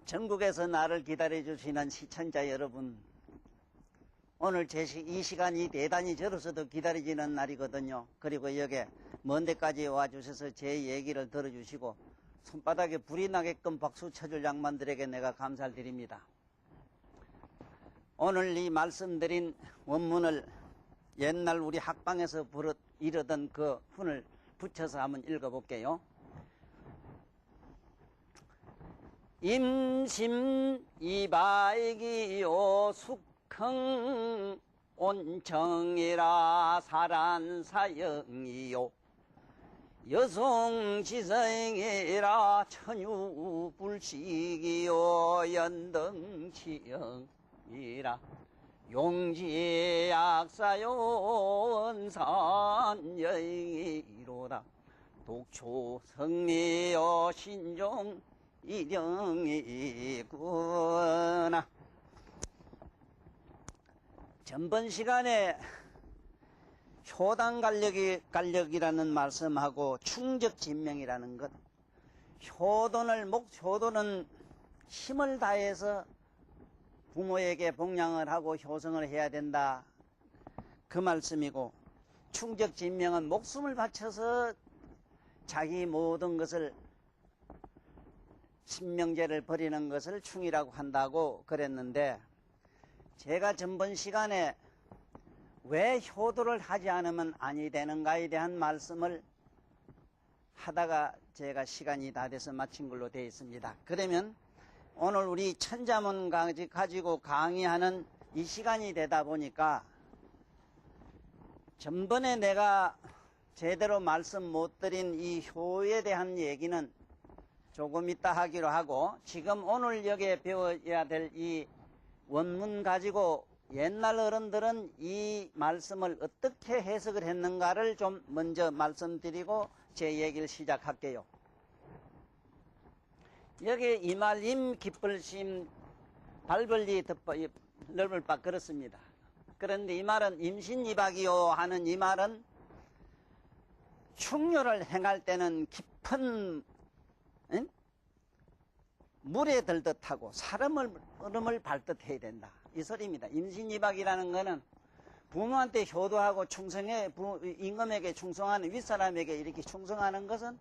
전국에서 나를 기다려주시는 시청자 여러분, 오늘 이 시간이 대단히 저로서도 기다려지는 날이거든요. 그리고 여기 먼 데까지 와주셔서 제 얘기를 들어주시고 손바닥에 불이 나게끔 박수 쳐줄 양반들에게 내가 감사를 드립니다. 오늘 이 말씀드린 원문을 옛날 우리 학방에서 이르던 그 훈을 붙여서 한번 읽어볼게요. 임심 이바이기요 숙흥 온청이라 사란사영이요 여성지성이라 천유불식이요 연등치영이라 용지약사요 원산여이로다 독초성리요 신종 이령이구나. 전번 시간에 효단간력이라는 말씀하고 충적진명이라는 것, 효도는 힘을 다해서 부모에게 복양을 하고 효성을 해야 된다, 그 말씀이고, 충적진명은 목숨을 바쳐서 자기 모든 것을 신명제를 버리는 것을 충이라고 한다고 그랬는데, 제가 전번 시간에 왜 효도를 하지 않으면 아니 되는가에 대한 말씀을 하다가 제가 시간이 다 돼서 마친 걸로 되어 있습니다. 그러면 오늘 우리 천자문 가지고 강의하는 이 시간이 되다 보니까 전번에 내가 제대로 말씀 못 드린 이 효에 대한 얘기는 조금 이따 하기로 하고, 지금 오늘 여기에 배워야 될 이 원문 가지고 옛날 어른들은 이 말씀을 어떻게 해석을 했는가를 좀 먼저 말씀드리고 제 얘기를 시작할게요. 여기 이말임 기쁠심 발벌리 넓을 바 그렇습니다. 그런데 이 말은 임신이박이요 하는 이 말은 충효를 행할 때는 깊은 물에 들듯 하고 얼음을 밟듯 해야 된다, 이 소리입니다. 임신이박이라는 거는 부모한테 효도하고 충성해, 임금에게 충성하는 윗사람에게 이렇게 충성하는 것은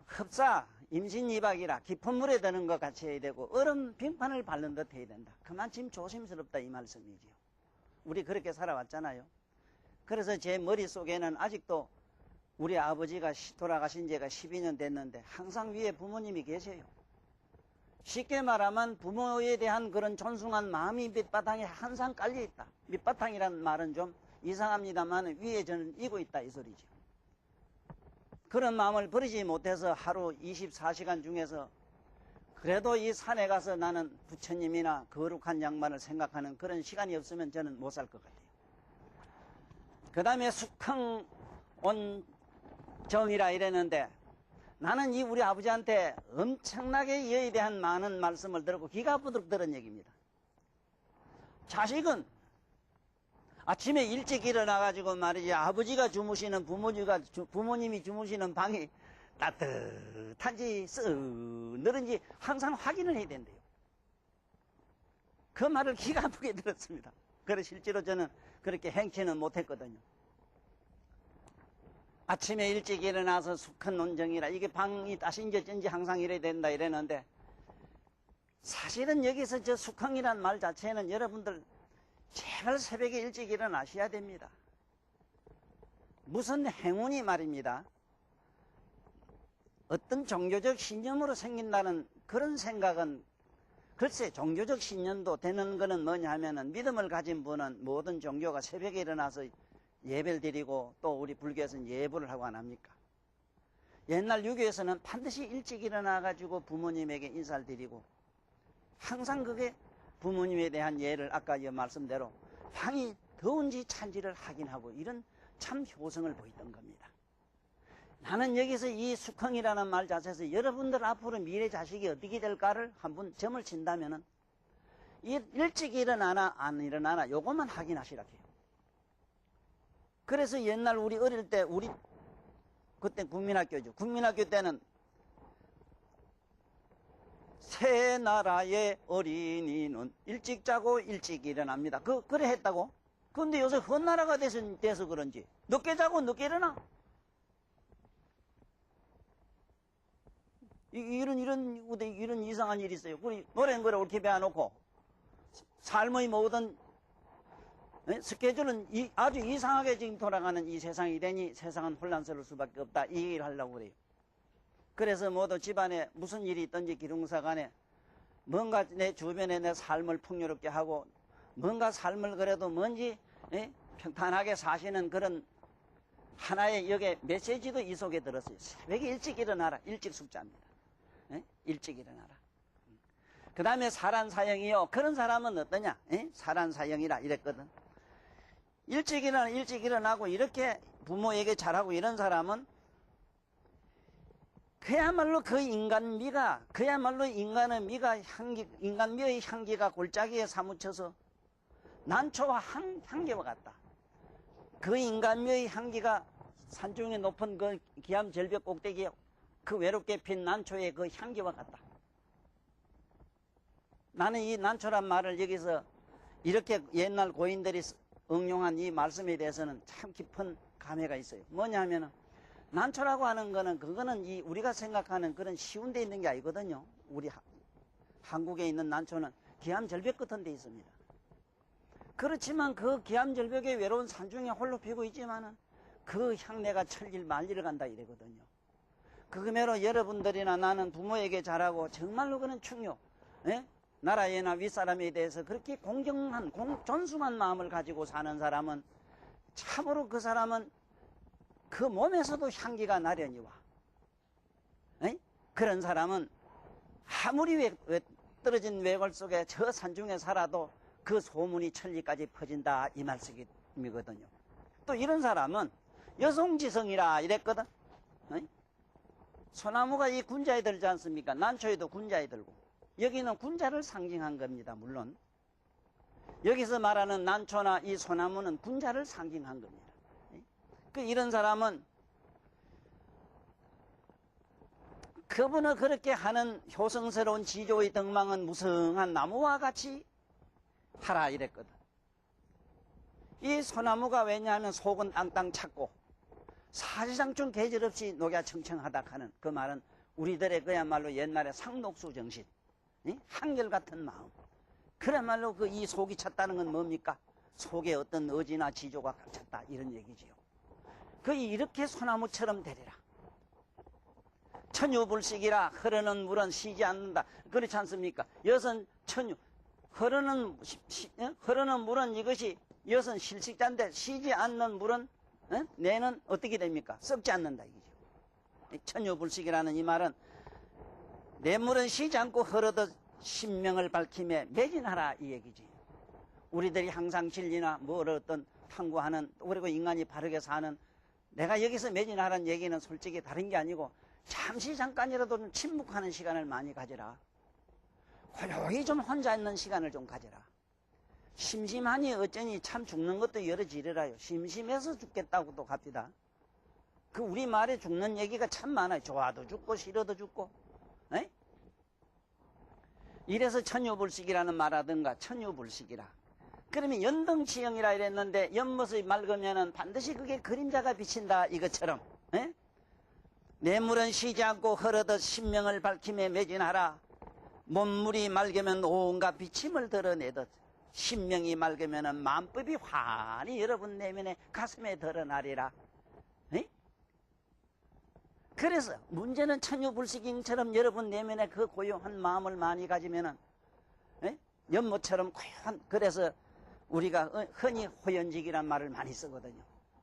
흡사 임신이박이라 깊은 물에 드는 것 같이 해야 되고 얼음 빙판을 밟는 듯 해야 된다. 그만큼 조심스럽다, 이 말씀이지요. 우리 그렇게 살아왔잖아요. 그래서 제 머릿속에는 아직도 우리 아버지가 돌아가신 지가 12년 됐는데 항상 위에 부모님이 계세요. 쉽게 말하면 부모에 대한 그런 존숭한 마음이 밑바탕에 항상 깔려있다. 밑바탕이라는 말은 좀 이상합니다만 위에 저는 이고 있다, 이 소리죠. 그런 마음을 버리지 못해서 하루 24시간 중에서 그래도 이 산에 가서 나는 부처님이나 거룩한 양반을 생각하는 그런 시간이 없으면 저는 못 살 것 같아요. 그 다음에 숙흥 온정이라 이랬는데, 나는 이 우리 아버지한테 엄청나게 이에 대한 많은 말씀을 들었고 기가 부드럽 들은 얘기입니다. 자식은 아침에 일찍 일어나가지고 말이지, 아버지가 주무시는 부모님이 주무시는 방이 따뜻한지 느른지 항상 확인을 해야 된대요. 그 말을 기가 아프게 들었습니다. 그래서 실제로 저는 그렇게 행치는 못했거든요. 아침에 일찍 일어나서 숙한 논정이라, 이게 방이 따신지 항상 이래야 된다 이랬는데, 사실은 여기서 저 숙항이란 말 자체는 여러분들 제발 새벽에 일찍 일어나셔야 됩니다. 무슨 행운이 말입니다. 어떤 종교적 신념으로 생긴다는 그런 생각은, 글쎄 종교적 신념도 되는 거는 뭐냐 하면은, 믿음을 가진 분은 모든 종교가 새벽에 일어나서 예배를 드리고 또 우리 불교에서는 예불을 하고 안 합니까? 옛날 유교에서는 반드시 일찍 일어나가지고 부모님에게 인사를 드리고, 항상 그게 부모님에 대한 예를 아까 말씀대로 방이 더운지 찬지를 확인하고 이런 참 효성을 보이던 겁니다. 나는 여기서 이 숙흥이라는 말 자체에서 여러분들 앞으로 미래 자식이 어떻게 될까를 한번 점을 친다면은, 일찍 일어나나 안 일어나나 요것만 확인하시라 해요. 그래서 옛날 우리 어릴 때, 그때 국민학교죠. 국민학교 때는 새 나라의 어린이는 일찍 자고 일찍 일어납니다. 그래 했다고? 그런데 요새 헛나라가 돼서 그런지 늦게 자고 늦게 일어나. 이런 이상한 일이 있어요. 우리 노래는 그래 옳게 배워놓고 삶의 모든 스케줄은 아주 이상하게 지금 돌아가는 이 세상이 되니 세상은 혼란스러울 수밖에 없다. 이 얘기를 하려고 그래요. 그래서 모두 집안에 무슨 일이 있든지 기둥사간에 뭔가 내 주변에 내 삶을 풍요롭게 하고 뭔가 삶을 그래도 뭔지 평탄하게 사시는 그런 하나의 여기에 메시지도 이 속에 들었어요. 새벽에 일찍 일어나라. 일찍 숙자입니다. 일찍 일어나라. 그 다음에 사란사형이요. 그런 사람은 어떠냐? 사란사형이라 이랬거든. 일찍 일어나고 이렇게 부모에게 잘하고 이런 사람은 그야말로 그 인간미가, 그야말로 인간의 미가 인간미의 향기가 골짜기에 사무쳐서 난초와 향기와 같다. 그 인간미의 향기가 산중에 높은 그 기암 절벽 꼭대기에 그 외롭게 핀 난초의 그 향기와 같다. 나는 이 난초란 말을 여기서 이렇게 옛날 고인들이 응용한 이 말씀에 대해서는 참 깊은 감회가 있어요. 뭐냐면은 난초라고 하는 거는 그거는 우리가 생각하는 그런 쉬운 데 있는 게 아니거든요. 우리 한국에 있는 난초는 기암 절벽 같은 데 있습니다. 그렇지만 그 기암 절벽의 외로운 산중에 홀로 피고 있지만은 그 향내가 천일 만리를 간다 이래거든요. 그러므로 여러분들이나 나는 부모에게 잘하고 정말로 그는 충요, 나라에나 윗사람에 대해서 그렇게 공정한, 존숭한 마음을 가지고 사는 사람은 참으로 그 사람은 그 몸에서도 향기가 나려니와 그런 사람은 아무리 떨어진 외골 속에 저 산중에 살아도 그 소문이 천리까지 퍼진다 이 말씀이거든요. 또 이런 사람은 여송지성이라 이랬거든. 소나무가 이 군자에 들지 않습니까? 난초에도 군자에 들고 여기는 군자를 상징한 겁니다. 물론 여기서 말하는 난초나 이 소나무는 군자를 상징한 겁니다. 이런 사람은 그분은 그렇게 하는 효성스러운 지조의 덕망은 무성한 나무와 같이 하라 이랬거든. 이 소나무가 왜냐하면 속은 땅땅 찼고 사실상 좀 계절 없이 녹야 청청하다 하는 그 말은 우리들의 그야말로 옛날에 상록수 정신, 한결같은 마음. 그야말로 이 속이 찼다는 건 뭡니까? 속에 어떤 의지나 지조가 꽉 찼다 이런 얘기지요. 이렇게 소나무처럼 되리라. 천유불식이라 흐르는 물은 쉬지 않는다. 그렇지 않습니까? 여선 천유 흐르는 물은 이것이 여선 실식자인데 쉬지 않는 물은 내는 어떻게 됩니까? 썩지 않는다 이거죠. 천유불식이라는 이 말은 내 물은 쉬지 않고 흐르듯 신명을 밝힘에 매진하라 이 얘기지. 우리들이 항상 진리나 뭐를 어떤 탐구하는 그리고 인간이 바르게 사는 내가 여기서 매진하라는 얘기는 솔직히 다른 게 아니고 잠깐이라도 좀 침묵하는 시간을 많이 가져라. 고요히 좀 혼자 있는 시간을 좀 가져라. 심심하니 어쩌니 참 죽는 것도 여러 지르라요. 심심해서 죽겠다고도 갑니다. 우리 말에 죽는 얘기가 참 많아요. 좋아도 죽고 싫어도 죽고. 이래서 천유불식이라는 말하든가 천유불식이라. 그러면 연등치형이라 이랬는데 연못이 맑으면은 반드시 그게 그림자가 비친다 이것처럼 내 물은 쉬지 않고 흐르듯 신명을 밝힘에 매진하라. 몸물이 맑으면 온갖 비침을 드러내듯 신명이 맑으면 만법이 환히 여러분 내면에 가슴에 드러나리라. 그래서 문제는 천유불식인처럼 여러분 내면에 그 고요한 마음을 많이 가지면은 연못처럼 고요한. 그래서 우리가 흔히 호연직이란 말을 많이 쓰거든요.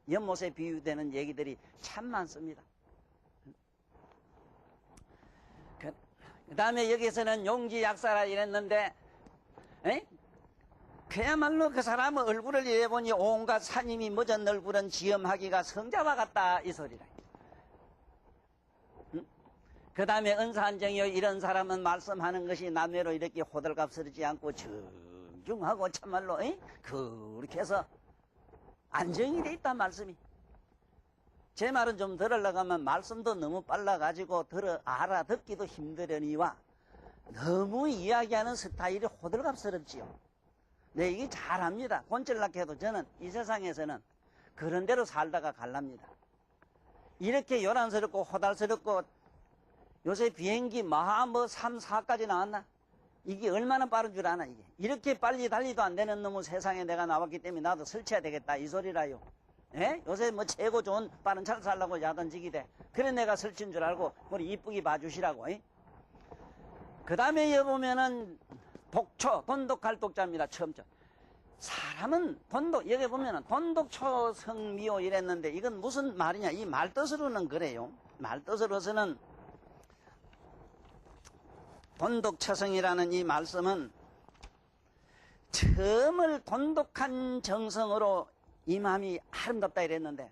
연못에 비유되는 얘기들이 참 많습니다. 그 다음에 여기서는 용지약사라 이랬는데 그야말로 그 사람의 얼굴을 이래보니 온갖 산임이 멎은 얼굴은 지엄하기가 성자와 같다 이 소리라. 그 다음에 은사한정이요 이런 사람은 말씀하는 것이 남외로 이렇게 호들갑스럽지 않고 정중하고 참말로 그렇게 해서 안정이 돼 있다 말씀이. 제 말은 좀 들으려고 하면 말씀도 너무 빨라가지고 알아듣기도 힘들으니와 너무 이야기하는 스타일이 호들갑스럽지요. 네, 이게 잘합니다. 꼰질락해 해도 저는 이 세상에서는 그런 대로 살다가 갈랍니다. 이렇게 요란스럽고 호달스럽고 요새 비행기 뭐 3, 4까지 나왔나? 이게 얼마나 빠른 줄 아나 이게. 이렇게 빨리 달리도 안 되는 놈의 세상에 내가 나왔기 때문에 나도 설치해야 되겠다 이 소리라요. 예? 요새 뭐 최고 좋은 빠른 차를 살라고 야단지기 돼. 그래 내가 설치인 줄 알고 우리 이쁘게 봐주시라고. 그 다음에 여기 보면은 독초, 돈독갈독자입니다. 처음죠. 사람은 여기 보면은 돈독초성미호 이랬는데 이건 무슨 말이냐. 이 말뜻으로는 그래요. 말뜻으로서는 돈독초성이라는 이 말씀은 처음을 돈독한 정성으로 이 마음이 아름답다 이랬는데,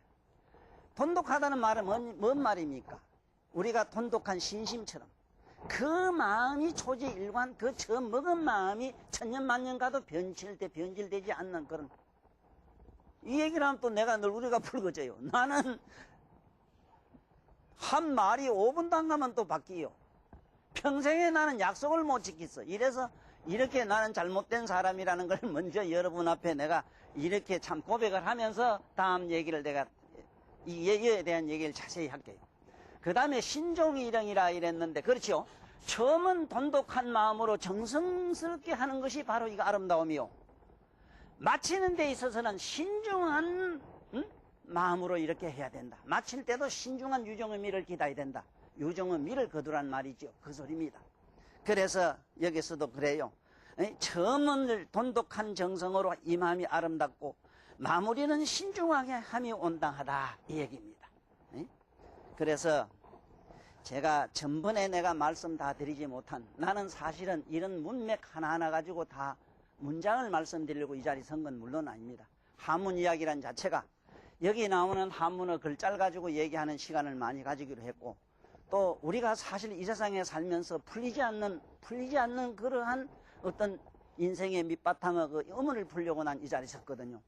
돈독하다는 말은 뭔 말입니까? 우리가 돈독한 신심처럼 그 마음이 초지일관, 그 처음 먹은 마음이 천년만년 가도 변질되지 않는 그런, 이 얘기를 하면 또 내가 늘 우리가 불거져요. 나는 한 말이 5분도 안 가면 또 바뀌요. 평생에 나는 약속을 못 지켰어. 이래서 이렇게 나는 잘못된 사람이라는 걸 먼저 여러분 앞에 내가 이렇게 참 고백을 하면서 다음 얘기를 내가 이에 대한 얘기를 자세히 할게요. 그 다음에 신종일령이라 이랬는데, 그렇죠? 처음은 돈독한 마음으로 정성스럽게 하는 것이 바로 이거 아름다움이요. 마치는 데 있어서는 신중한 마음으로 이렇게 해야 된다. 마칠 때도 신중한 유정의 미를 기다려야 된다. 유정의 미를 거두란 말이죠. 그 소리입니다. 그래서 여기서도 그래요. 처음은 돈독한 정성으로 이 마음이 아름답고 마무리는 신중하게 함이 온당하다 이 얘기입니다. 그래서 제가 전번에 내가 말씀 다 드리지 못한, 나는 사실은 이런 문맥 하나하나 가지고 다 문장을 말씀드리려고 이 자리 선 건 물론 아닙니다. 한문 이야기란 자체가 여기 나오는 한문어 글자를 가지고 얘기하는 시간을 많이 가지기로 했고, 또 우리가 사실 이 세상에 살면서 풀리지 않는 그러한 어떤 인생의 밑바탕의 그 의문을 풀려고 난 이 자리에 섰거든요.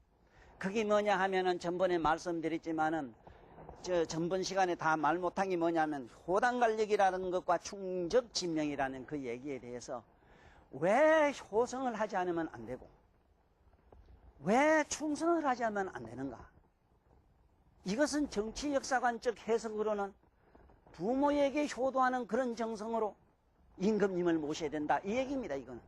그게 뭐냐 하면은 전번에 말씀드렸지만은 전번 시간에 다 말 못한 게 뭐냐면 효당관력이라는 것과 충적진명이라는 그 얘기에 대해서 왜 효성을 하지 않으면 안 되고 왜 충성을 하지 않으면 안 되는가. 이것은 정치 역사관적 해석으로는 부모에게 효도하는 그런 정성으로 임금님을 모셔야 된다 이 얘기입니다. 이거는.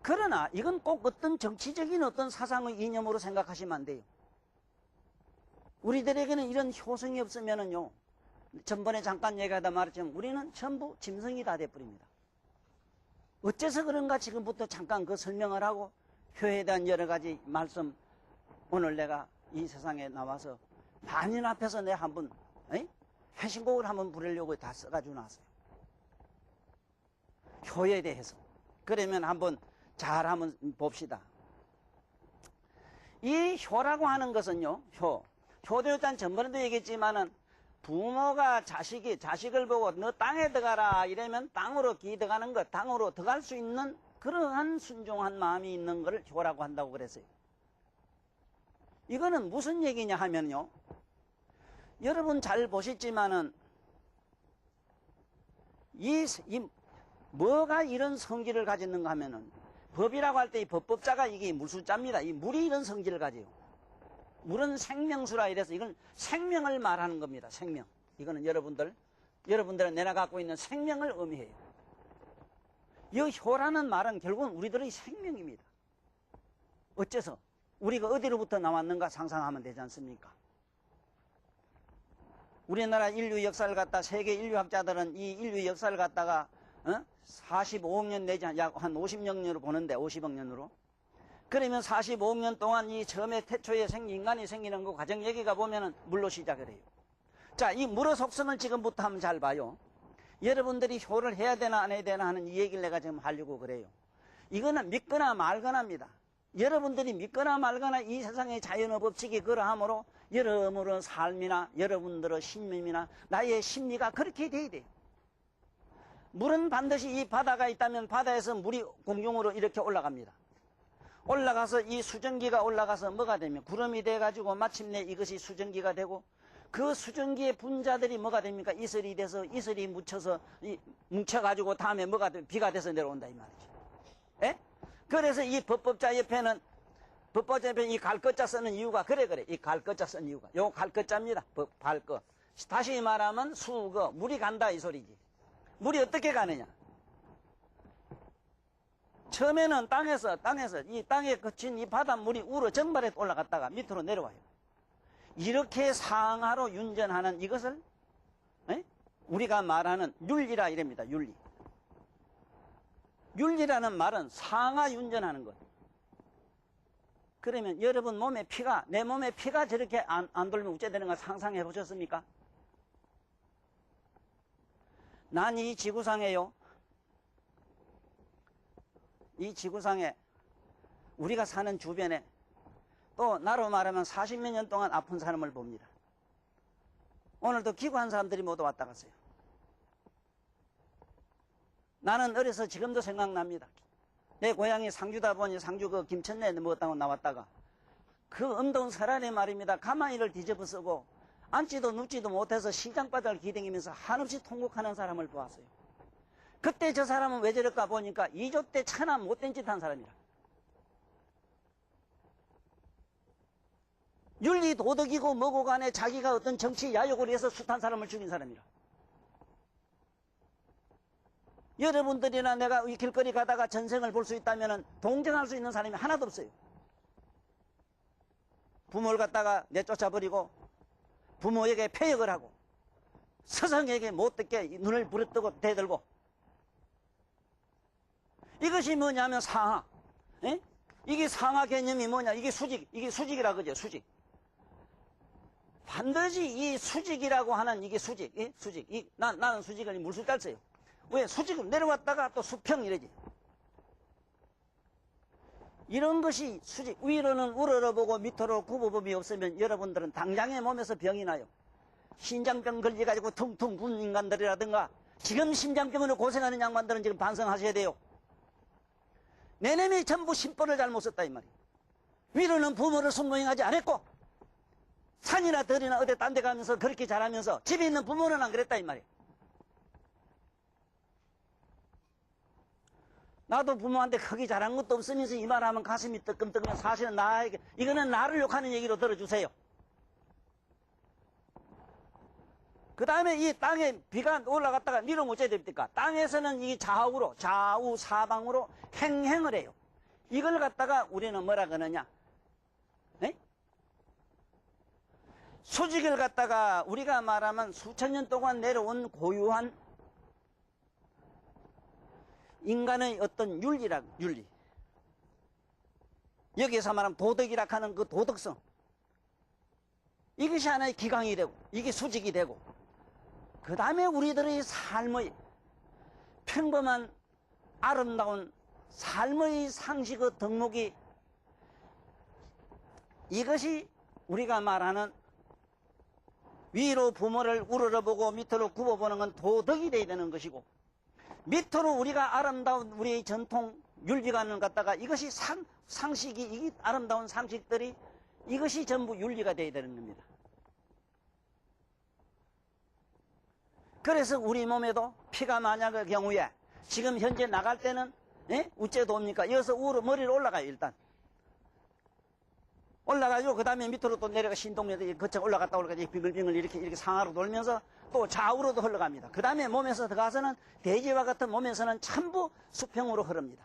그러나 이건 꼭 어떤 정치적인 어떤 사상의 이념으로 생각하시면 안 돼요. 우리들에게는 이런 효성이 없으면은요, 전번에 잠깐 얘기하다 말했지만 우리는 전부 짐승이 다 돼버립니다. 어째서 그런가 지금부터 잠깐 그 설명을 하고 효에 대한 여러 가지 말씀, 오늘 내가 이 세상에 나와서 만인 앞에서 내가 한번 회신곡을 한번 부르려고 다 써가지고 나왔어요. 효에 대해서. 그러면 한번 잘 한번 봅시다. 이 효라고 하는 것은요, 효도 일단 전번에도 얘기했지만은 부모가 자식을 보고 너 땅에 들어가라 이러면 땅으로 들어가는 것, 땅으로 들어갈 수 있는 그러한 순종한 마음이 있는 것을 효라고 한다고 그랬어요. 이거는 무슨 얘기냐 하면요, 여러분 잘 보셨지만은 뭐가 이런 성질을 가졌는가 하면은, 법이라고 할 때 이 법법자가 이게 물수자입니다. 이 물이 이런 성질을 가져요. 물은 생명수라 이래서 이건 생명을 말하는 겁니다. 생명. 이거는 여러분들은 내가 갖고 있는 생명을 의미해요. 이 효라는 말은 결국은 우리들의 생명입니다. 어째서? 우리가 어디로부터 나왔는가 상상하면 되지 않습니까? 우리나라 인류 역사를 갖다 세계 인류학자들은 이 인류 역사를 갖다가 45억 년 내지 약 한 50억 년으로 보는데, 50억 년으로. 그러면 45억 년 동안 이 처음에 태초에 인간이 생기는 그 과정 얘기가 보면은 물로 시작을 해요. 자, 이 물의 속성을 지금부터 한번 잘 봐요. 여러분들이 효를 해야 되나 안 해야 되나 하는 이 얘기를 내가 지금 하려고 그래요. 이거는 믿거나 말거나입니다. 여러분들이 믿거나 말거나 이 세상의 자연의 법칙이 그러하므로 여러분의 삶이나 여러분들의 신념이나 나의 심리가 그렇게 돼야 돼요. 물은 반드시 이 바다가 있다면 바다에서 물이 공중으로 이렇게 올라갑니다. 올라가서 이 수증기가 올라가서 뭐가 되면 구름이 돼가지고 마침내 이것이 수증기가 되고, 그 수증기의 분자들이 뭐가 됩니까? 이슬이 돼서 이슬이 묻혀서 뭉쳐가지고 다음에 뭐가 돼? 비가 돼서 내려온다 이 말이죠. 예? 그래서 이 법법자 옆에는 이 갈것자 쓰는 이유가 그래 이 갈것자 쓴 이유가 요 갈것자입니다. 발거. 다시 말하면 수거 물이 간다 이 소리지. 물이 어떻게 가느냐? 처음에는 땅에서 이 땅에 거친 이 바닷물이 우러 정발에 올라갔다가 밑으로 내려와요. 이렇게 상하로 윤전하는 이것을 우리가 말하는 윤리라 이랍니다. 윤리. 윤리라는 말은 상하 윤전하는 것. 그러면 여러분 몸에 피가 내 몸에 피가 저렇게 안 돌면 어째 되는 거 상상해 보셨습니까? 난 이 지구상에요. 이 지구상에 우리가 사는 주변에 또 나로 말하면 40몇 년 동안 아픈 사람을 봅니다. 오늘도 기구한 사람들이 모두 왔다 갔어요. 나는 어려서 지금도 생각납니다. 내 고향이 상주다 보니 상주 그 김천내에 뭐었다고 나왔다가 그 엄동 설안에 말입니다. 가만히를 뒤집어 쓰고 앉지도 눕지도 못해서 시장바닥을 기댕기면서 한없이 통곡하는 사람을 보았어요. 그때 저 사람은 왜 저럴까 보니까 2조 때 차나 못된 짓 한 사람이라. 윤리 도덕이고 뭐고 간에 자기가 어떤 정치 야욕을 위해서 숱한 사람을 죽인 사람이라. 여러분들이나 내가 이 길거리 가다가 전생을 볼 수 있다면 동정할 수 있는 사람이 하나도 없어요. 부모를 갖다가 내쫓아버리고 부모에게 폐역을 하고 스승에게 못듣게 눈을 부릅뜨고 대들고 이것이 뭐냐면 상하. 에? 이게 상하 개념이 뭐냐? 이게 수직이라 그죠? 수직. 반드시 이 수직이라고 하는 이게 수직. 수직. 나는 수직을 물수잘 써요. 왜? 수직을 내려왔다가 또 수평 이러지. 이런 것이 수직. 위로는 우러러보고 밑으로 굽어봄이 없으면 여러분들은 당장에 몸에서 병이 나요. 신장병 걸려가지고 퉁퉁 부는 인간들이라든가 지금 심장병으로 고생하는 양반들은 지금 반성하셔야 돼요. 내 놈이 전부 심벌을 잘못 썼다 이 말이에요. 위로는 부모를 숭모행하지 않았고 산이나 들이나 어디 딴 데 가면서 그렇게 잘하면서 집에 있는 부모는 안 그랬다 이 말이에요. 나도 부모한테 크게 잘한 것도 없으면서 이 말하면 가슴이 뜨끔뜨끔. 사실은 나에게 이거는 나를 욕하는 얘기로 들어주세요. 그 다음에 이 땅에 비가 올라갔다가 내려오면 어째야 됩니까? 땅에서는 이 좌우 사방으로 행행을 해요. 이걸 갖다가 우리는 뭐라 그러냐? 네? 수직을 갖다가 우리가 말하면 수천 년 동안 내려온 고유한 인간의 어떤 윤리. 여기에서 말하면 도덕이라 하는 그 도덕성. 이것이 하나의 기강이 되고, 이게 수직이 되고, 그 다음에 우리들의 삶의 평범한 아름다운 삶의 상식의 덕목이 이것이 우리가 말하는 위로 부모를 우러러보고 밑으로 굽어보는 건 도덕이 되어야 되는 것이고 밑으로 우리가 아름다운 우리의 전통 윤리관을 갖다가 이것이 상식이 이 아름다운 상식들이 이것이 전부 윤리가 되어야 되는 겁니다. 그래서 우리 몸에도 피가 만약의 경우에 지금 현재 나갈 때는 우째도 옵니까? 여기서 머리를 올라가요. 일단 올라가지고 그 다음에 밑으로 또 내려가 신동면에 거쳐 올라갔다 빙글빙글 이렇게 상하로 돌면서 또 좌우로도 흘러갑니다. 그 다음에 몸에서 들어가서는 돼지와 같은 몸에서는 전부 수평으로 흐릅니다.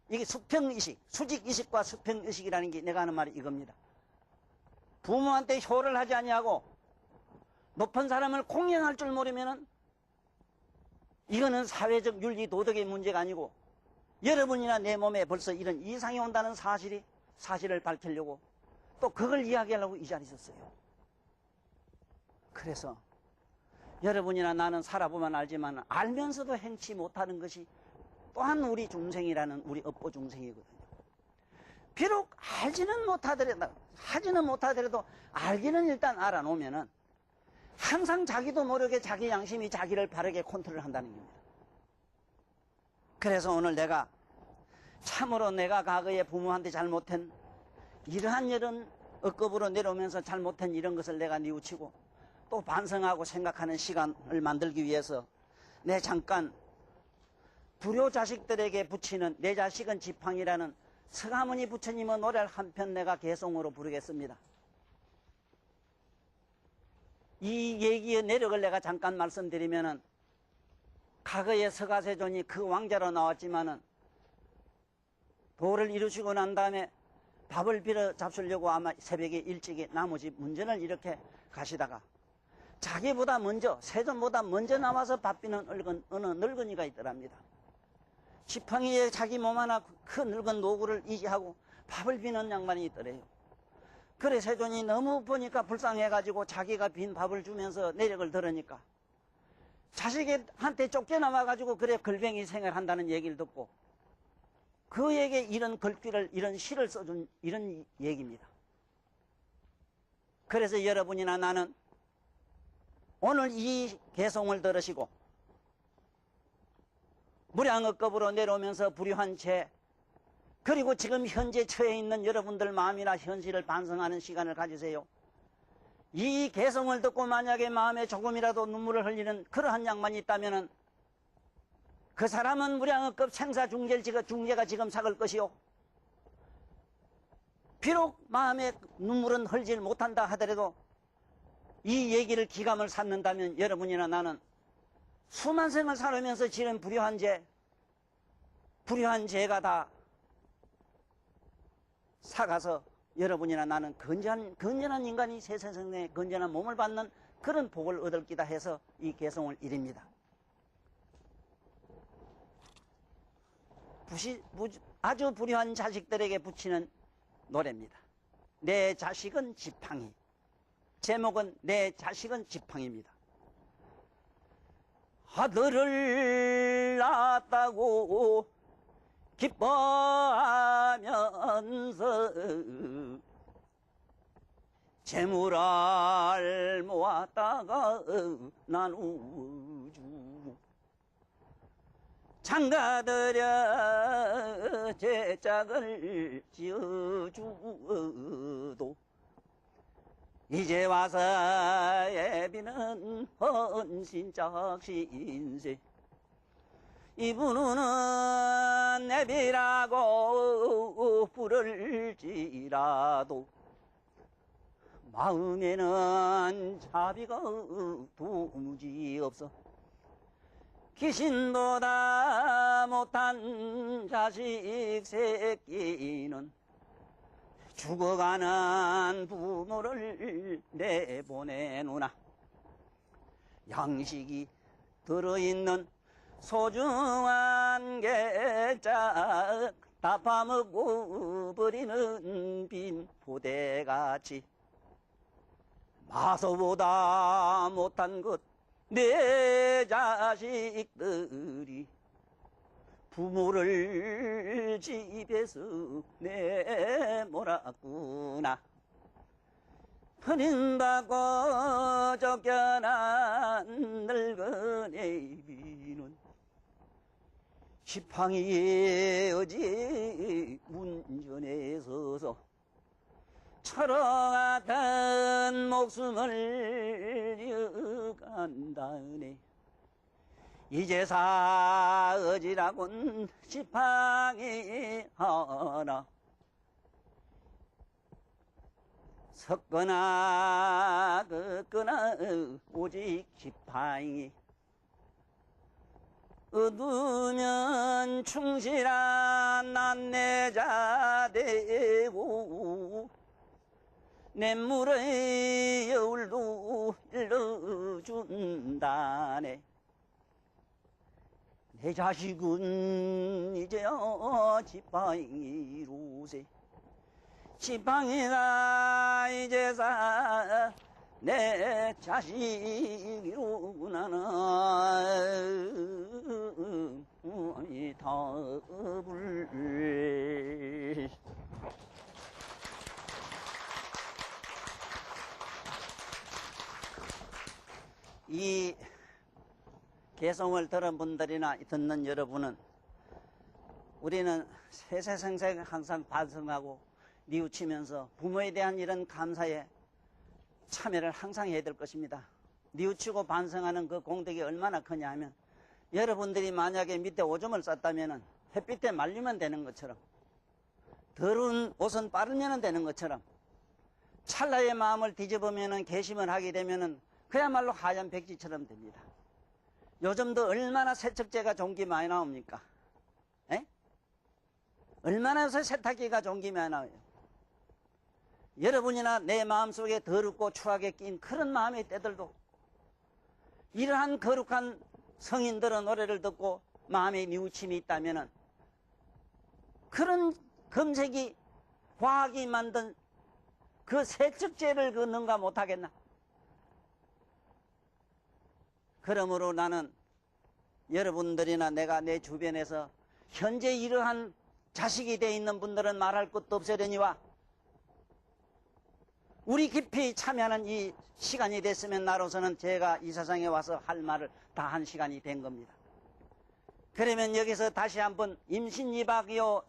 이게 수평의식, 수직의식과 수평의식이라는 게 내가 하는 말이 이겁니다. 부모한테 효를 하지 아니하고 높은 사람을 공경할 줄 모르면은 이거는 사회적 윤리 도덕의 문제가 아니고 여러분이나 내 몸에 벌써 이런 이상이 온다는 사실을 밝히려고 또 그걸 이야기하려고 이 자리에 있었어요. 그래서 여러분이나 나는 살아보면 알지만 알면서도 행치 못하는 것이 또한 우리 중생이라는 우리 업보 중생이거든요. 비록 하지는 못하더라도 알기는 일단 알아놓으면은 항상 자기도 모르게 자기 양심이 자기를 바르게 컨트롤 한다는 겁니다. 그래서 오늘 참으로 내가 과거에 부모한테 잘못한 이러한 억겁으로 내려오면서 잘못한 이런 것을 내가 뉘우치고 또 반성하고 생각하는 시간을 만들기 위해서 내 잠깐 불효 자식들에게 바치는 내 자식은 지팡이라는 서가모니 부처님의 노래를 한 편 내가 개송으로 부르겠습니다. 이 얘기의 내력을 내가 잠깐 말씀드리면은 과거에 서가세존이 그 왕자로 나왔지만은 도를 이루시고 난 다음에 밥을 빌어 잡수려고 아마 새벽에 일찍이 나머지 문전을 이렇게 가시다가 자기보다 먼저, 세존보다 먼저 나와서 밥 비는 어느 늙은이가 있더랍니다. 지팡이에 자기 몸 하나 큰 늙은 노구를 이지하고 밥을 비는 양반이 있더래요. 그래 세존이 너무 보니까 불쌍해가지고 자기가 빈 밥을 주면서 내력을 들으니까 자식한테 쫓겨나와가지고 그래 걸뱅이 생활한다는 얘기를 듣고 그에게 이런 글귀를, 이런 시를 써준 이런 얘기입니다. 그래서 여러분이나 나는 오늘 이 개송을 들으시고 무량억겁으로 내려오면서 불효한 죄, 그리고 지금 현재 처해 있는 여러분들 마음이나 현실을 반성하는 시간을 가지세요. 이 개송을 듣고 만약에 마음에 조금이라도 눈물을 흘리는 그러한 양반이 있다면 그 사람은 무량억급 생사중재가 지금 삭을 것이요. 비록 마음에 눈물은 흘리지 못한다 하더라도 이 얘기를 기감을 삼는다면 여러분이나 나는 수만 생을 살아면서 지른 불효한 죄가 다 사가서 여러분이나 나는 건전한 인간이 세상에 건전한 몸을 받는 그런 복을 얻을 기다 해서 이 개송을 이릅니다. 아주 불효한 자식들에게 붙이는 노래입니다. 내 자식은 지팡이. 제목은 내 자식은 지팡이입니다. 아들을 낳았다고 기뻐하면서 재물을 모았다가 나누주고 장가들여 제짝을 지어주어도 이제 와서 예비는 헌신짝신세 이분은 내비라고 부를지라도 마음에는 자비가 도무지 없어 귀신보다 못한 자식 새끼는 죽어가는 부모를 내보내누나 양식이 들어있는 소중한 개짝 다 파먹고 버리는 빈 포대같이 마소보다 못한 것 내 자식들이 부모를 집에서 내몰았구나. 버린다고 쫓겨난 늙은 애비는 지팡이에 어지 문전에 서서 철어같은 목숨을 잃어간다네. 이제사 어지라곤 지팡이 하나 섰거나 긋거나 오직 지팡이 얻으면 충실한 남내자 되고 냇물의 여울도 일러준다네. 내 자식은 이제야 지팡이로세. 지팡이가 이제사 내 자식이로구나는 답을. 이 개송을 들은 분들이나 듣는 여러분은 우리는 세세생생 항상 반성하고 뉘우치면서 부모에 대한 이런 감사에 참여를 항상 해야 될 것입니다. 뉘우치고 반성하는 그 공덕이 얼마나 크냐 하면, 여러분들이 만약에 밑에 오줌을 쌌다면 햇빛에 말리면 되는 것처럼, 더러운 옷은 빠르면 되는 것처럼, 찰나의 마음을 뒤집으면 개심을 하게 되면 그야말로 하얀 백지처럼 됩니다. 요즘도 얼마나 세척제가 종기 많이 나옵니까? 에? 얼마나 요새 세탁기가 종기 많이 나와요. 여러분이나 내 마음속에 더럽고 추하게 낀 그런 마음의 때들도 이러한 거룩한 성인들의 노래를 듣고 마음의 뉘우침이 있다면 그런 금색이 과학이 만든 그 세척제를 그 능가 못하겠나? 그러므로 나는 여러분들이나 내가 내 주변에서 현재 이러한 자식이 되어 있는 분들은 말할 것도 없으려니와 우리 깊이 참여하는 이 시간이 됐으면 나로서는 제가 이 세상에 와서 할 말을 다 한 시간이 된 겁니다. 그러면 여기서 다시 한번 임신이박이요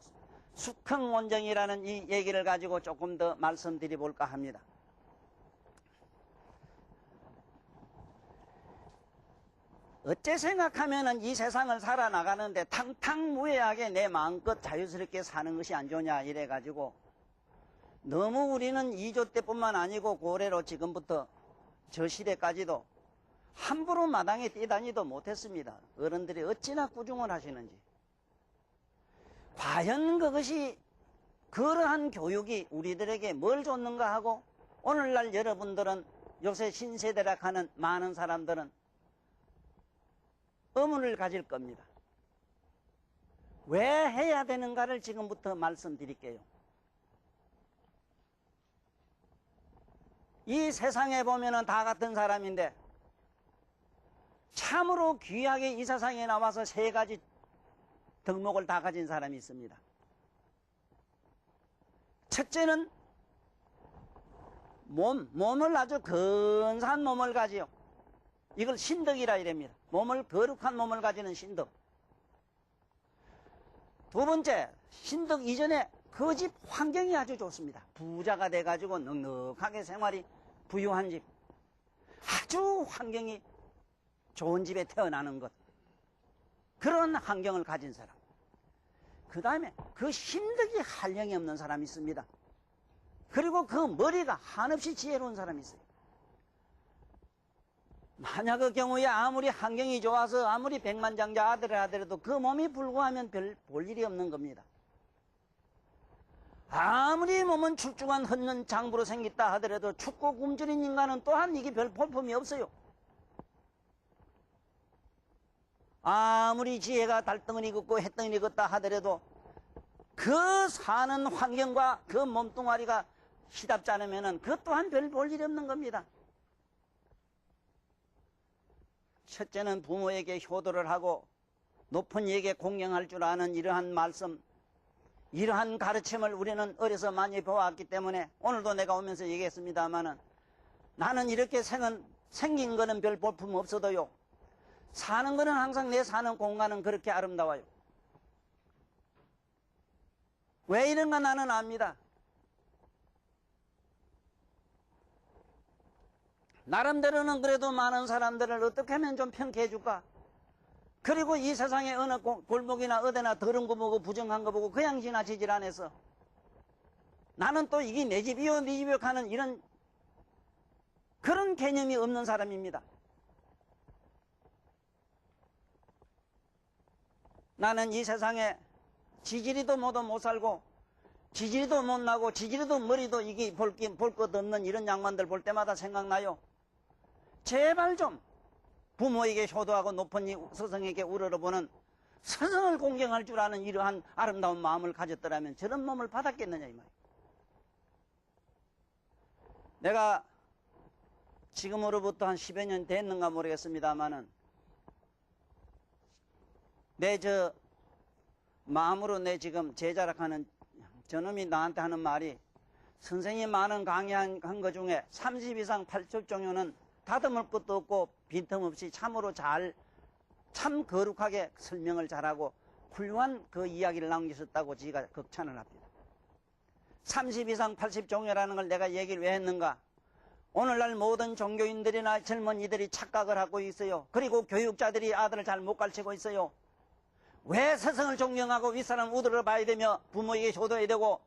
숙흥원정이라는 이 얘기를 가지고 조금 더 말씀드려 볼까 합니다. 어째 생각하면은 이 세상을 살아나가는데 탕탕무해하게 내 마음껏 자유스럽게 사는 것이 안 좋냐 이래가지고 너무 우리는 2조 때뿐만 아니고 고래로 지금부터 저 시대까지도 함부로 마당에 뛰다니도 못했습니다. 어른들이 어찌나 꾸중을 하시는지. 과연 그것이 그러한 교육이 우리들에게 뭘 줬는가 하고 오늘날 여러분들은 요새 신세대라 하는 많은 사람들은 의문을 가질 겁니다. 왜 해야 되는가를 지금부터 말씀드릴게요. 이 세상에 보면은 다 같은 사람인데 참으로 귀하게 이 세상에 나와서 3가지 덕목을 다 가진 사람이 있습니다. 첫째는 몸을 아주 근사한 몸을 가지요. 이걸 신덕이라 이랍니다. 거룩한 몸을 가지는 신덕. 두 번째, 신덕 이전에 그 집 환경이 아주 좋습니다. 부자가 돼가지고 넉넉하게 생활이 부유한 집. 아주 환경이 좋은 집에 태어나는 것. 그런 환경을 가진 사람. 그 다음에 그 신덕이 한량이 없는 사람이 있습니다. 그리고 그 머리가 한없이 지혜로운 사람이 있어요. 만약 그 경우에 아무리 환경이 좋아서 아무리 백만장자 아들을 하더라도 그 몸이 불구하면 별 볼 일이 없는 겁니다. 아무리 몸은 출중한 헛는 장부로 생겼다 하더라도 춥고 굶주린 인간은 또한 이게 별 볼품이 없어요. 아무리 지혜가 달덩어리 걷고 해덩어리 걷다 하더라도 그 사는 환경과 그 몸뚱아리가 시답지 않으면 그것 또한 별 볼 일이 없는 겁니다. 첫째는 부모에게 효도를 하고 높은 이에게 공경할 줄 아는 이러한 말씀, 이러한 가르침을 우리는 어려서 많이 보았기 때문에 오늘도 내가 오면서 얘기했습니다마는 나는 이렇게 생긴 거는 별 볼품 없어도요. 사는 거는 항상 내 사는 공간은 그렇게 아름다워요. 왜 이런가 나는 압니다. 나름대로는 그래도 많은 사람들을 어떻게 하면 좀 평가해 줄까? 그리고 이 세상에 어느 골목이나 어디나 더러운 거 보고 부정한 거 보고 그냥 지나치질 않아서 나는 또 이게 내 집이요 네 집이요 하는 이런 그런 개념이 없는 사람입니다. 나는 이 세상에 지지리도 못 살고 지지리도 못 나고 지지리도 머리도 이게 볼 것 없는 이런 양반들 볼 때마다 생각나요. 제발 좀 부모에게 효도하고 높은 이 스승에게 우러러보는 스승을 공경할 줄 아는 이러한 아름다운 마음을 가졌더라면 저런 몸을 받았겠느냐 이 말이에요. 내가 지금으로부터 한 10여 년 됐는가 모르겠습니다만은 내 마음으로 내 지금 제자락하는 저놈이 나한테 하는 말이 선생님 많은 강의한 것 중에 30 이상 80 종류는 다듬을 것도 없고 빈틈없이 참으로 참 거룩하게 설명을 잘하고 훌륭한 그 이야기를 남기셨다고 지가 극찬을 합니다. 30 이상 80종교라는 걸 내가 얘기를 왜 했는가? 오늘날 모든 종교인들이나 젊은이들이 착각을 하고 있어요. 그리고 교육자들이 아들을 잘 못 가르치고 있어요. 왜 스승을 존경하고 윗사람 우들을 봐야 되며 부모에게 효도해야 되고,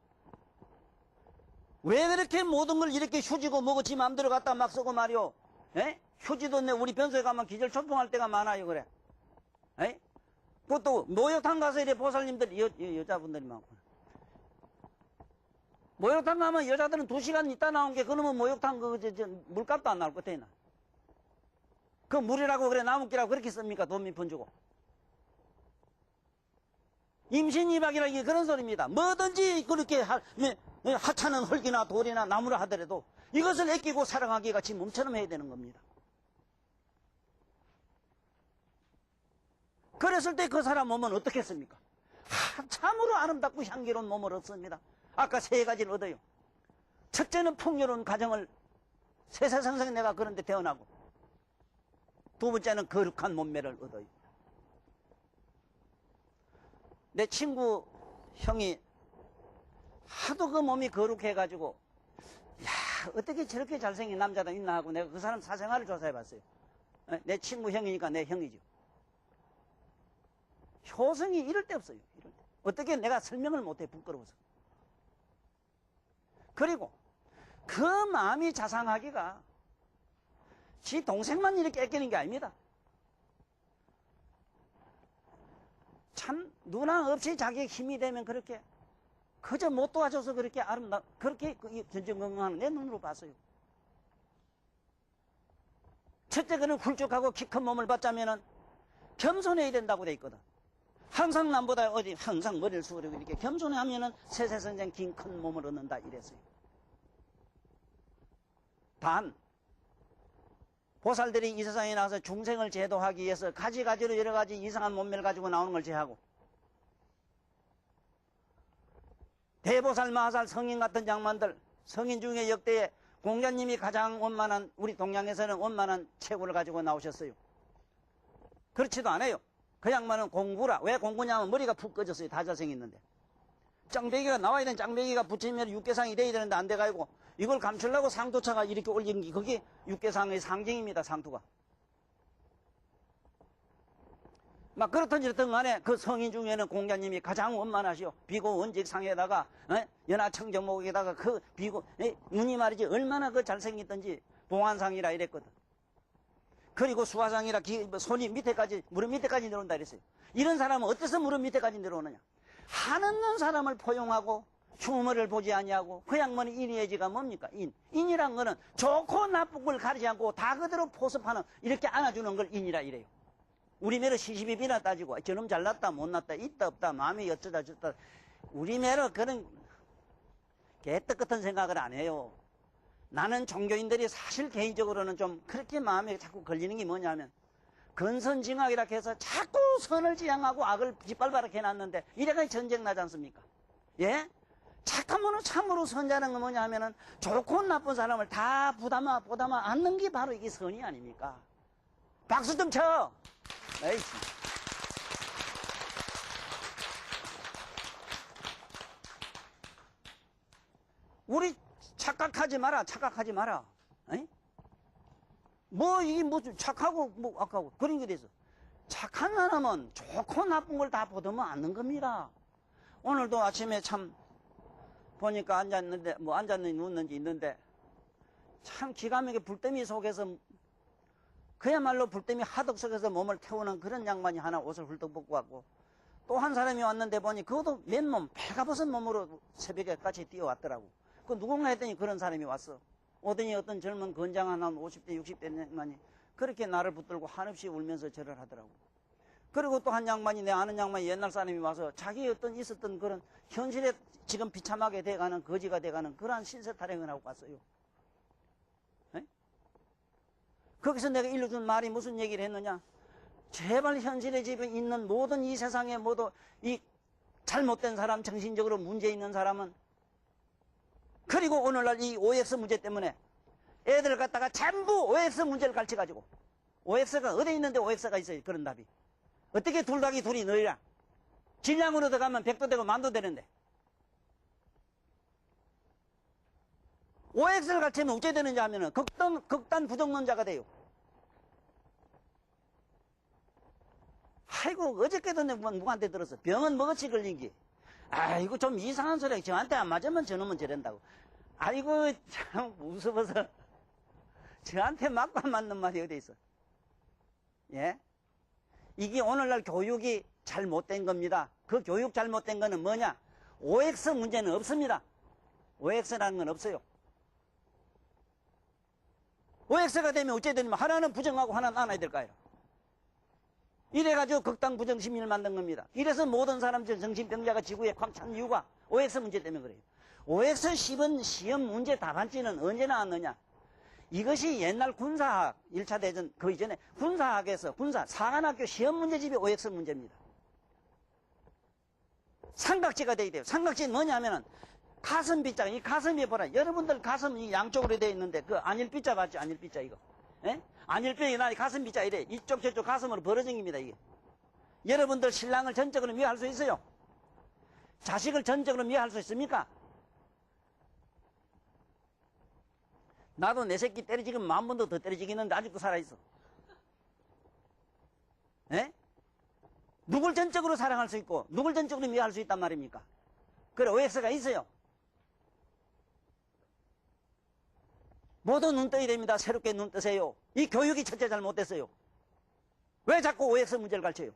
왜 그렇게 모든 걸 이렇게 휴지고 뭐고 지 맘대로 갖다 막 쓰고 말이오. 에? 휴지도 내 우리 변소에 가면 기절초풍할 때가 많아요. 그래. 에? 그것도 목욕탕 가서 이래 보살님들 여자분들이 많구나. 목욕탕 가면 여자들은 2시간 있다 나온 게 그놈은 목욕탕 물값도 안 나올 것 같아. 그 물이라고 그래 나무기라고 그렇게 씁니까? 돈 몇 푼 주고. 임신이박이라는 게 그런 소리입니다. 뭐든지 그렇게 하찮은 흙이나 돌이나 나무를 하더라도 이것을 아끼고 사랑하기가 지 몸처럼 해야 되는 겁니다. 그랬을 때 그 사람 몸은 어떻겠습니까? 참으로 아름답고 향기로운 몸을 얻습니다. 아까 3가지를 얻어요. 첫째는 풍요로운 가정을 세세상생 내가 그런 데 태어나고, 두 번째는 거룩한 몸매를 얻어요. 내 친구 형이 하도 그 몸이 거룩해가지고, 야, 어떻게 저렇게 잘생긴 남자도 있나 하고 내가 그 사람 사생활을 조사해봤어요. 내 친구 형이니까 내 형이죠. 효성이 이럴 데 없어요. 이럴 때. 어떻게 내가 설명을 못해, 부끄러워서. 그리고 그 마음이 자상하기가 지 동생만 이렇게 아끼는 게 아닙니다. 참 누나 없이 자기 힘이 되면 그렇게 그저 못 도와줘서 그렇게 그렇게 전전긍긍하는 내 눈으로 봤어요. 첫째, 그는 훌쭉하고 키 큰 몸을 받자면은 겸손해야 된다고 돼 있거든. 항상 남보다 항상 머리를 숙이고 이렇게 겸손하면은 세세선생 긴 큰 몸을 얻는다 이랬어요. 단 보살들이 이 세상에 나와서 중생을 제도하기 위해서 가지가지로 여러 가지 이상한 몸매를 가지고 나오는 걸 제하고, 대보살, 마살, 성인 같은 장만들, 성인 중에 역대에 공자님이 가장 원만한, 우리 동양에서는 원만한 체구를 가지고 나오셨어요. 그렇지도 않아요. 그 양반은 공부라. 왜 공부냐면 머리가 푹 꺼졌어요. 다 잘생겼는데. 짱배기가 나와야 되는 짱배기가 붙이면 육개상이 돼야 되는데 안 돼가지고 이걸 감추려고 상투차가 이렇게 올린 게 그게 육개상의 상징입니다. 상투가. 막 그렇든 저렇든 간에 그 성인 중에는 공자님이 가장 원만하시오. 비고 원직상에다가 연하청정목에다가 그 비고 눈이 말이지 얼마나 그 잘생겼던지 봉안상이라 이랬거든. 그리고 수화상이라 손이 밑에까지 무릎 밑에까지 내려온다 이랬어요. 이런 사람은 어때서 무릎 밑에까지 내려오느냐? 한없는 사람을 포용하고 흉물을 보지 아니하고 그 양반의 인의의지가 뭡니까? 인이란 거는 좋고 나쁜 걸 가리지 않고 다 그대로 포섭하는, 이렇게 안아주는 걸 인이라 이래요. 우리 매로 시시비비나 따지고 저놈 잘났다 못났다 있다 없다 마음이 어쩌다 저쩌다 우리 매로 그런 개떡 같은 생각을 안 해요. 나는 종교인들이 사실 개인적으로는 좀 그렇게 마음에 자꾸 걸리는 게 뭐냐면, 근선징악이라 해서 자꾸 선을 지향하고 악을 짓밟아라 해놨는데 이래가 전쟁 나지 않습니까? 예? 착하면 참으로 선자는 건 뭐냐 하면은 좋고 나쁜 사람을 다 보담아 않는 게 바로 이게 선이 아닙니까? 박수 좀 쳐! 에이씨. 우리 착각하지 마라. 에이? 뭐, 이게 무슨 착하고, 뭐, 아까고, 그런 게 돼서. 착한 사람은 좋고 나쁜 걸 다 보더면 않는 겁니다. 오늘도 아침에 참, 보니까 앉았는데, 뭐, 앉았는지 눕는지 있는데, 참 기가 막히게 불더미 속에서, 그야말로 불더미 하덕 속에서 몸을 태우는 그런 양반이 하나 옷을 훌떡 벗고 왔고, 또 한 사람이 왔는데 보니, 그것도 맨몸, 배가벗은 몸으로 새벽에 같이 뛰어왔더라고. 그 누군가 했더니 그런 사람이 왔어. 오더니 어떤 젊은 건장한 한 50대, 60대 양반이 그렇게 나를 붙들고 한없이 울면서 절을 하더라고. 그리고 또 한 양반이, 내 아는 양반이 옛날 사람이 와서 자기 어떤 있었던 그런 현실에 지금 비참하게 돼가는, 거지가 돼가는 그러한 신세 타령을 하고 갔어요. 에? 거기서 내가 일러준 말이 무슨 얘기를 했느냐? 제발 현실에 집에 있는 모든 이 세상에 모두 이 잘못된 사람, 정신적으로 문제 있는 사람은, 그리고 오늘날 이 OX 문제 때문에 애들 갖다가 전부 OX 문제를 가르쳐가지고, OX가 어디 있는데 OX가 있어요. 그런 답이. 어떻게 둘 더하기 둘이 너희라. 질량으로 들어가면 100도 되고 만도 되는데. OX를 가르치면 어째 되느냐 하면은 극단 부정론자가 돼요. 아이고, 어저께도 내가 누구한테 들었어. 병은 뭐같이 걸린 게. 아이고, 좀 이상한 소리야. 저한테 안 맞으면 저놈은 저런다고. 아이고, 참 무서워서. 저한테 맞고 안 맞는 말이 어디 있어. 예? 이게 오늘날 교육이 잘못된 겁니다. 그 교육 잘못된 거는 뭐냐? OX 문제는 없습니다. OX라는 건 없어요. OX가 되면 어째 되냐면 하나는 부정하고 하나는 안 해야 될까요? 이래가지고 극단 부정심리를 만든 겁니다. 이래서 모든 사람들 정신병자가 지구에 꽉 찬 이유가 OX 문제 때문에 그래요. OX 시험 문제 답안지는 언제 나왔느냐? 이것이 옛날 군사학, 1차 대전 그 이전에 군사학에서 사관학교 시험 문제집이 OX 문제입니다. 삼각지가 돼야 돼요. 삼각지는 뭐냐면은 가슴 빗자, 이 가슴이 보라. 여러분들 가슴이 양쪽으로 되어 있는데 그 안일 빗자 봤죠? 안일 빗자 이거. 예? 안일병이 나 가슴 빗자 이래. 이쪽 저쪽 가슴으로 벌어진 겁니다 이게. 여러분들 신랑을 전적으로 미워할 수 있어요? 자식을 전적으로 미워할 수 있습니까? 나도 내 새끼 때려지기면 10,000번도 더 때려지겠는데 아직도 살아있어. 예? 누굴 전적으로 사랑할 수 있고 누굴 전적으로 미워할 수 있단 말입니까? 그래, OX가 있어요. 모두 눈 떠야 됩니다. 새롭게 눈 뜨세요. 이 교육이 첫째 잘못됐어요. 왜 자꾸 OX 문제를 가르쳐요?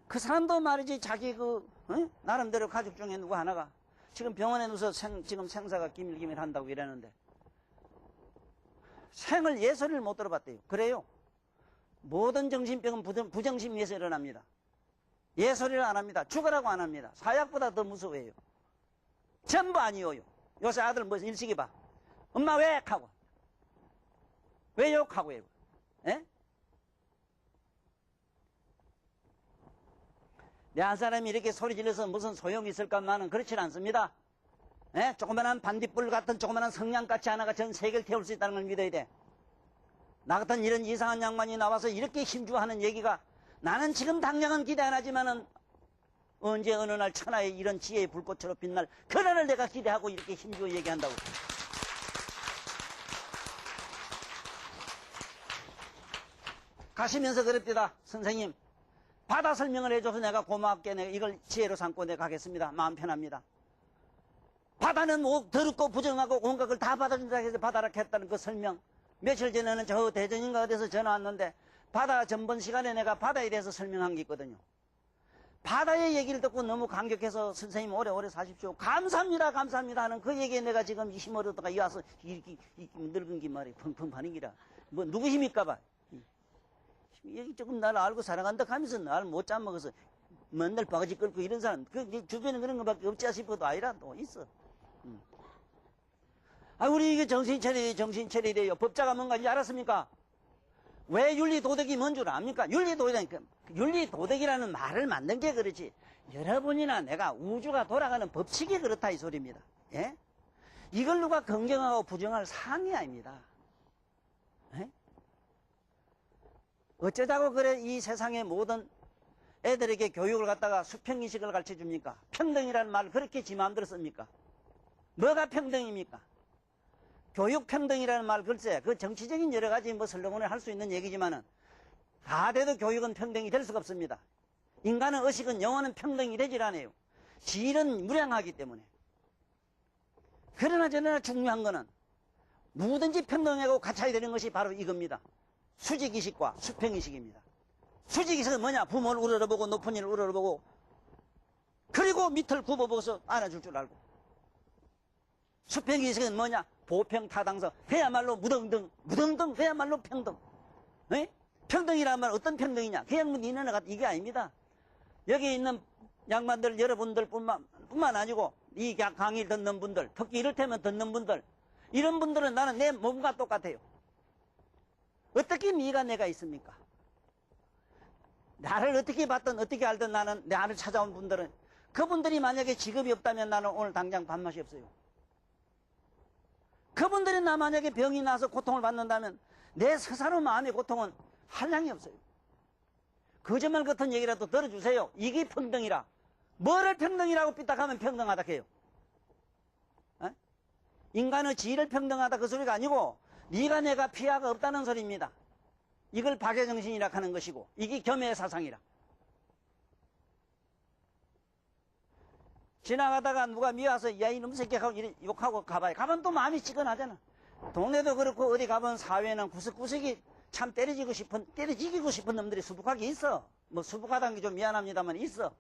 그 사람도 말이지 자기 나름대로 가족 중에 누구 하나가 지금 병원에 누워서 지금 생사가 기밀기밀 한다고 이러는데 생을 예소리를 못 들어봤대요. 그래요. 모든 정신병은 부정심리에서 일어납니다. 예소리를 안 합니다. 죽으라고 안 합니다. 사약보다 더 무서워해요. 전부 아니에요. 요새 아들 뭐 일식이 봐. 엄마 왜? 하고. 왜 욕하고 해요? 예? 내 한 사람이 이렇게 소리 질러서 무슨 소용이 있을까만은 그렇진 않습니다. 예? 조그만한 반딧불 같은 조그만한 성냥같이 하나가 전 세계를 태울 수 있다는 걸 믿어야 돼. 나 같은 이런 이상한 양반이 나와서 이렇게 힘주하는 얘기가 나는 지금 당장은 기대 안 하지만은 언제 어느 날 천하의 이런 지혜의 불꽃처럼 빛날 그날을 내가 기대하고 이렇게 힘주어 얘기한다고. 가시면서 그럽니다. 선생님, 바다 설명을 해줘서 내가 고맙게 내가 이걸 지혜로 삼고 내가 가겠습니다. 마음 편합니다. 바다는 뭐 더럽고 부정하고 온갖 걸 다 받아준다 해서 바다라 했다는 그 설명. 며칠 전에는 저 대전인가 어디서 전화 왔는데 바다 전번 시간에 내가 바다에 대해서 설명한 게 있거든요. 바다의 얘기를 듣고 너무 감격해서 선생님 오래오래 사십시오. 감사합니다, 감사합니다 하는 그 얘기에 내가 지금 힘을 얻다가 이 와서 이렇게 늙은 게 말이 펑펑 하는 기라. 뭐 누구 힘일까 봐. 여기 조금 나를 알고 사랑한다 하면서 나를 못 잡먹어서 맨날 바가지 끌고 이런 사람 그 주변에 그런 것밖에 없지 싶어도 아니라 또 있어. 우리 이게 정신 차려야 돼요. 법자가 뭔가인지 알았습니까? 왜 윤리도덕이 뭔 줄 압니까? 윤리도덕이라는 말을 만든 게 그렇지. 여러분이나 내가 우주가 돌아가는 법칙이 그렇다 이 소리입니다. 예? 이걸 누가 긍정하고 부정할 사항이 아닙니다. 예? 어쩌자고 그래 이 세상의 모든 애들에게 교육을 갖다가 수평의식을 가르쳐 줍니까? 평등이라는 말을 그렇게 지 마음대로 씁니까? 뭐가 평등입니까? 교육평등이라는 말 글쎄 그 정치적인 여러 가지 뭐 슬로건을 할 수 있는 얘기지만은 다 돼도 교육은 평등이 될 수가 없습니다. 인간은 의식은 영혼은 평등이 되질 않아요. 질은 무량하기 때문에. 그러나 저러나 중요한 거는 누구든지 평등하고 같아야 되는 것이 바로 이겁니다. 수직의식과 수평의식입니다. 수직의식은 뭐냐? 부모를 우러러보고 높은 이를 우러러보고 그리고 밑을 굽어보고서 안아줄 줄 알고. 수평의식은 뭐냐? 보평타당성. 그야말로 무등등 그야말로 평등. 에? 평등이란 말 어떤 평등이냐? 그냥 뭐 니네는 이게 아닙니다. 여기 있는 양반들 여러분들 뿐만 아니고 이 강의를 듣는 분들, 특히 이를테면 듣는 분들, 이런 분들은 나는 내 몸과 똑같아요. 어떻게 네가 내가 있습니까? 나를 어떻게 봤든 어떻게 알든 나는 나를 찾아온 분들은 그분들이 만약에 직업이 없다면 나는 오늘 당장 밥맛이 없어요. 그분들이 나 만약에 병이 나서 고통을 받는다면 내 스스로 마음의 고통은 한량이 없어요. 거짓말 같은 얘기라도 들어주세요. 이게 평등이라. 뭐를 평등이라고 삐딱하면 평등하다 해요? 에? 인간의 지위를 평등하다 그 소리가 아니고 네가 내가 피하가 없다는 소리입니다. 이걸 박애정신이라 하는 것이고 이게 겸해 사상이라. 지나가다가 누가 미워서 야 이놈 새끼 하고 욕하고 가봐요. 가면 또 마음이 찌근하잖아. 동네도 그렇고 어디 가면 사회는 구석구석이 참 때려지고 싶은 놈들이 수북하게 있어. 뭐 수북하다는 게 좀 미안합니다만 있어.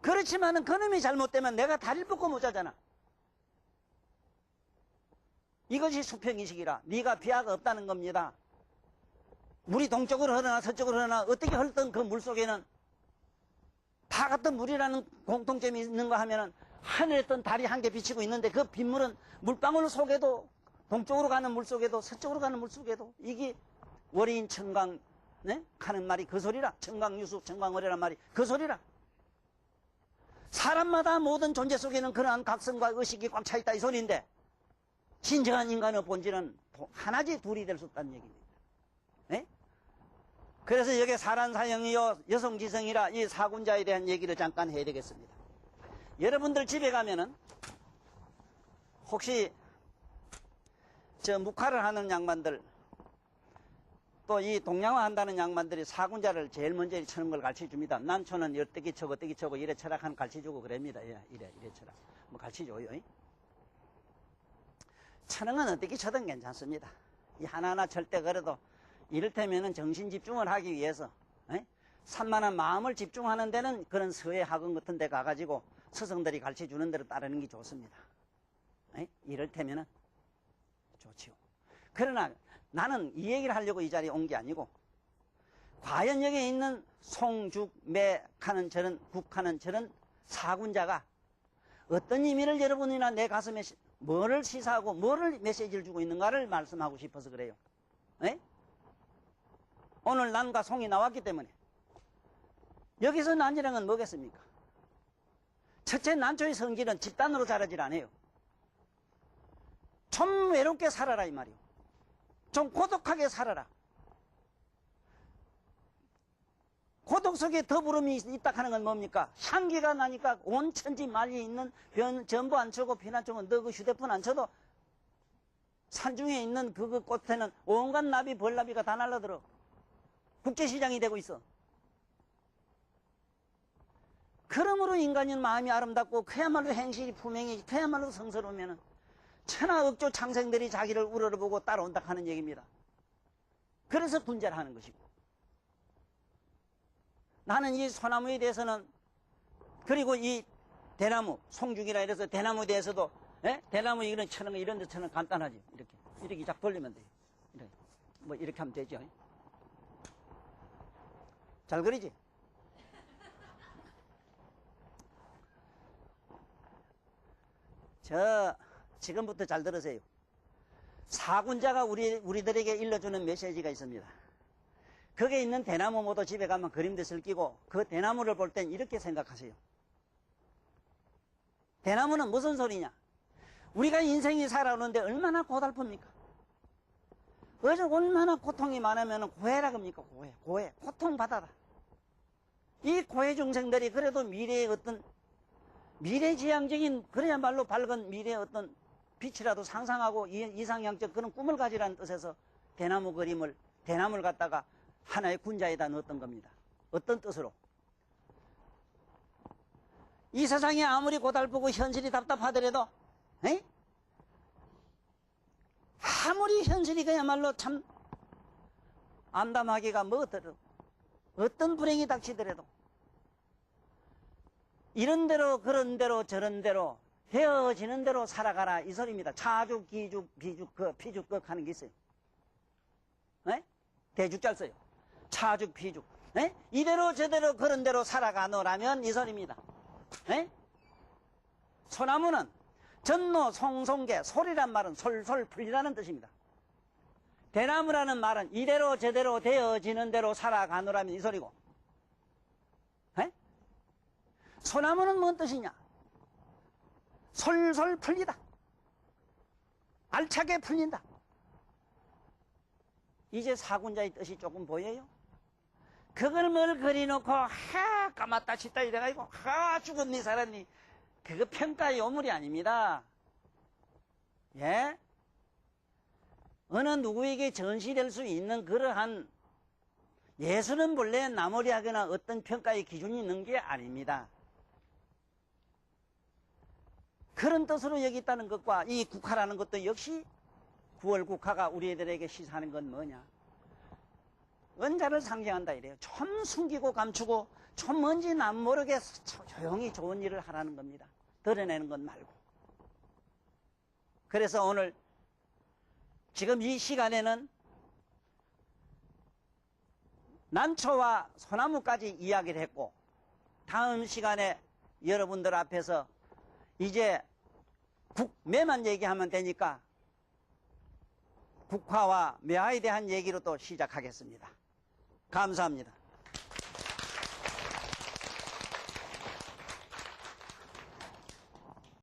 그렇지만은 그놈이 잘못되면 내가 다리를 뻗고 못 자잖아. 이것이 수평의식이라. 네가 비하가 없다는 겁니다. 물이 동쪽으로 흐르나 서쪽으로 흐르나 어떻게 흘렀던 그 물속에는 다 같은 물이라는 공통점이 있는가 하면은 하늘에 뜬 달이 한 개 비치고 있는데 그 빗물은 물방울 속에도 동쪽으로 가는 물 속에도 서쪽으로 가는 물 속에도 이게 월인 청강 네? 하는 말이 그 소리라. 청강유수 청강월이란 말이 그 소리라. 사람마다 모든 존재 속에는 그러한 각성과 의식이 꽉 차 있다 이 소리인데 진정한 인간의 본질은 하나지 둘이 될 수 없다는 얘기입니다. 네? 그래서 여기 사란사형이요 여성지성이라 이 사군자에 대한 얘기를 잠깐 해야 되겠습니다. 여러분들 집에 가면은 혹시 저 묵화를 하는 양반들 또 이 동양화 한다는 양반들이 사군자를 제일 먼저 쳐는 걸 가르쳐 줍니다. 난초는 어떻게 쳐고 어떻게 쳐고 이래 철학하는 가르쳐 주고 그럽니다. 이래 철학 뭐 가르쳐 줘요. 쳐는 건 어떻게 쳐든 괜찮습니다. 이 하나하나 절대 그래도 이를테면은 정신 집중을 하기 위해서 산만한 마음을 집중하는 데는 그런 서예 학원 같은 데 가가지고 스승들이 가르쳐 주는 대로 따르는 게 좋습니다. 이를테면은 좋지요. 그러나 나는 이 얘기를 하려고 이 자리에 온 게 아니고 과연 여기에 있는 송죽매하는 저런 국하는 저런 사군자가 어떤 의미를 여러분이나 내 가슴에 뭐를 시사하고 뭐를 메시지를 주고 있는가를 말씀하고 싶어서 그래요. 오늘 난과 송이 나왔기 때문에 여기서 난이라는 건 뭐겠습니까? 첫째 난초의 성질은 집단으로 자라질 않아요. 좀 외롭게 살아라 이 말이요. 좀 고독하게 살아라. 고독 속에 더부름이 있다 하는 건 뭡니까? 향기가 나니까 온 천지 만리에 있는 전부 안 쳐고 피나 쳐고 너 그 휴대폰 안 쳐도 산중에 있는 그 꽃에는 온갖 나비 벌나비가 다 날라들어. 국제시장이 되고 있어. 그러므로 인간은 마음이 아름답고 그야말로 행실이 품행이 그야말로 성스러우면은 천하억조 창생들이 자기를 우러러보고 따라온다 하는 얘기입니다. 그래서 군자를 하는 것이고 나는 이 소나무에 대해서는 그리고 이 대나무 송죽이라 이래서 대나무에 대해서도 대나무 이런 쳐는 거 이런 데 쳐는 간단하지. 이렇게 쫙 돌리면 돼요. 뭐 이렇게 하면 되죠. 잘 그리지? 지금부터 잘 들으세요. 사군자가 우리들에게 일러주는 메시지가 있습니다. 거기에 있는 대나무 모두 집에 가면 그림도 끼고 그 대나무를 볼 땐 이렇게 생각하세요. 대나무는 무슨 소리냐? 우리가 인생이 살아오는데 얼마나 고달픕니까? 얼마나 고통이 많으면 고해라 겁니까? 고해. 고통받아라. 이 고해 중생들이 그래도 미래의 어떤 미래지향적인 그래야말로 밝은 미래의 어떤 빛이라도 상상하고 이상향적 그런 꿈을 가지라는 뜻에서 대나무를 갖다가 하나의 군자에다 넣었던 겁니다. 어떤 뜻으로? 이 세상이 아무리 고달프고 현실이 답답하더라도 아무리 현실이 그야말로 참 암담하기가 뭐더라도 어떤 불행이 닥치더라도 이런 대로 저런 대로 헤어지는 대로 살아가라 이 소리입니다. 차죽, 기죽, 비죽, 피죽 하는 게 있어요. 대죽 써요. 차죽, 피죽. 이대로 저대로 그런 대로 살아가노라면 이 소리입니다. 소나무는 전노, 송송계, 소리란 말은 솔솔 풀리라는 뜻입니다. 대나무라는 말은 이대로 저대로 되어지는 대로 살아가노라면 이 소리고 소나무는 뭔 뜻이냐? 솔솔 풀리다. 알차게 풀린다. 이제 사군자의 뜻이 조금 보여요? 그걸 뭘 그리놓고 까맣다 쳤다 이래가지고 죽었니 살았니, 그거 평가의 요물이 아닙니다. 예? 어느 누구에게 전시될 수 있는 그러한 예술은 본래 나무리하거나 어떤 평가의 기준이 있는 게 아닙니다. 그런 뜻으로 여기있다는 것과 이 국화라는 것도 역시 9월 국화가 우리들에게 시사하는 건 뭐냐? 은자를 상징한다 이래요. 좀 숨기고 감추고 좀 뭔지 남 모르게 조용히 좋은 일을 하라는 겁니다. 드러내는 것 말고. 그래서 오늘 지금 이 시간에는 난초와 소나무까지 이야기를 했고, 다음 시간에 여러분들 앞에서 이제 매만 얘기하면 되니까 국화와 매화에 대한 얘기로 또 시작하겠습니다. 감사합니다.